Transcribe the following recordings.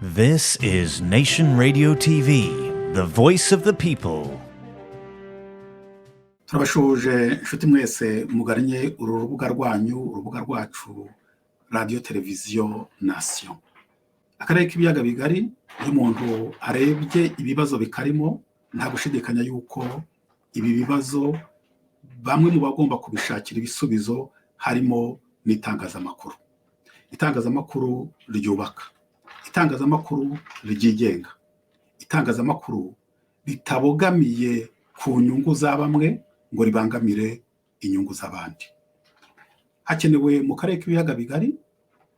This is Nation Radio TV, the voice of the people. Turabashuje inshuti mwese mugannye uru rubuga rwanyu, urubuga rwacu radio televiziyo Nation. Akarere k'ibiyaga bigari, iyo umuntu arebye ibibazo bikarimo, nta gushidikanya yuko ibi bibazo bamwe mu bagomba kubishakira ibisubizo harimo n'itangazamakuru. Itangazamakuru ryubaka, itangazamakuru ryigenga, itangazamakuru ritabogamiye ku nyungu za bamwe ngo ribangamire inyungu z'abandi. Hakenewe mu karere k'ibiyaga bigari,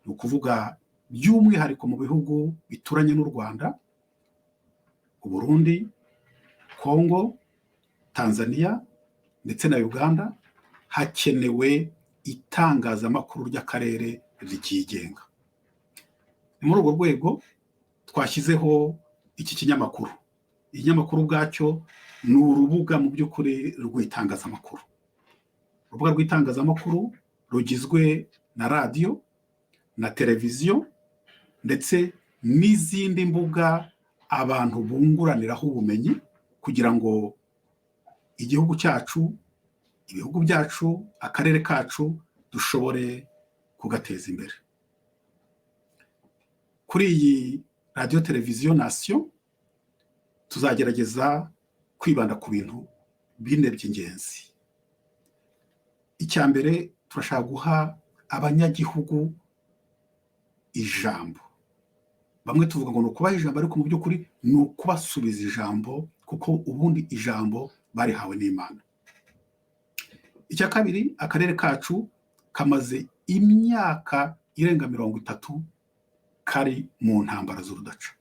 ni ukuvuga by'umwihariko mu bihugu bituranye n'u Rwanda, Burundi, Kongo, Tanzania ndetse na Uganda, hakenewe itangazamakuru ry'akarere ryigenga. Muri urwo rwego twashyizeho iki kinyamakuru. Ikinyamakuru bwacyo ni urubuga mu by'ukuri rw'itangazamakuru. Urubuga rw'itangazamakuru rugizwe na radio na televiziyo ndetse n'izindi mbuga abantu bunguraniraho ubumenyi kugira ngo igihugu cyacu, ibihugu byacu, akarere kacu dushobore kugateza imbere. Kuri iyi radio televiziyo Nation tuzagerageza kwibanda ku bintu bine by'ingenzi. Icya mbere, turashaka guha abanyagihugu ijambo. Bamwe tuvuga ngo ni ukubaha ijambo, ariko mu by'ukuri ni ukubasubiza ijambo, kuko ubundi ijambo barihawe n'Imana. Icya kabiri, akarere kacu kamaze imyaka irenga 30 kari mu ntambara z'urudaca.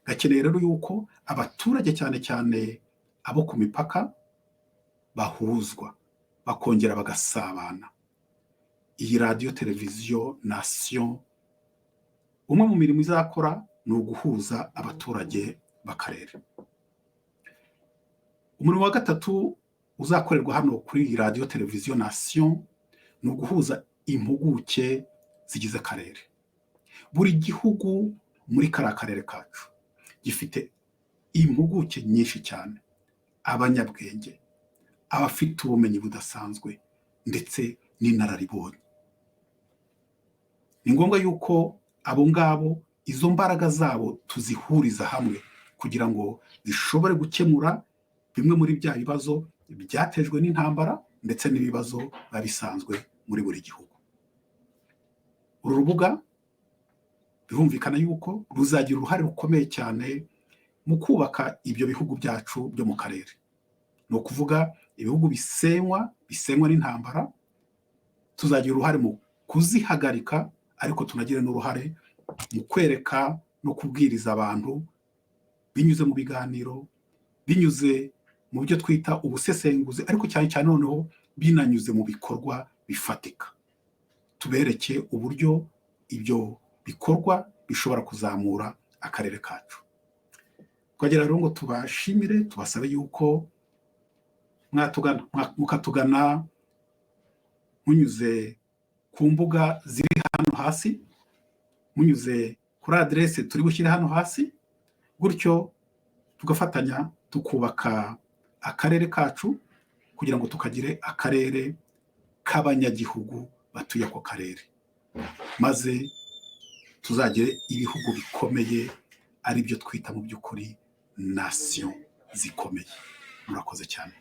Gakeneye rero yuko abaturage cyane cyane abo ku mipaka bahuzwa, bakongera bagasabana. Iyi radio televiziyo Nation, umwe mu mirimo izakora ni uguhuza abaturage b'akarere. Umurimo wa gatatu uzakorerwa hano kuri iyi radio televiziyo Nation ni uguhuza impuguke zigize akarere. Buri gihugu muri karere kacu gifite impuguke nyinshi cyane, abanyabwenge, abafite ubumenyi budasanzwe ndetse n'inararibonye. Ni ngombwa yuko abo ngabo izo mbaraga zabo tuzihuriza hamwe kugira ngo zishobore gukemura bimwe muri bya bibazo byatejwe n'intambara ndetse n'ibibazo bisanzwe muri buri gihugu. Uru rubuga birumvikana yuko ruzagira uruhare rukomeye cyane mu kubaka ibyo bihugu byacu byo mu karere. Ni ukuvuga ibihugu bisenywa n'intambara, tuzagira uruhare mu kuzihagarika, ariko tunagire n'uruhare mu kwereka no kubwiriza abantu binyuze mu biganiro, binyuze mu byo twita ubusesenguzi, ariko cyane cyane noneho binanyuze mu bikorwa bifatika. Tubereke uburyo ibyo bikorwa bishobora kuzamura akarere kacu. Twagera rero ngo tubashimire, tubasabe yuko mukatugana munyuze ku mbuga ziri hano hasi, munyuze kuri adresse turi bushyire hano hasi, gutyo tugafatanya tukubaka akarere kacu kugira ngo tukagire akarere k'abanyagihugu batuye ako karere, maze tuzagire ibihugu bikomeye, ari byo twita mu by'ukuri nation zikomeye. Murakoze cyane.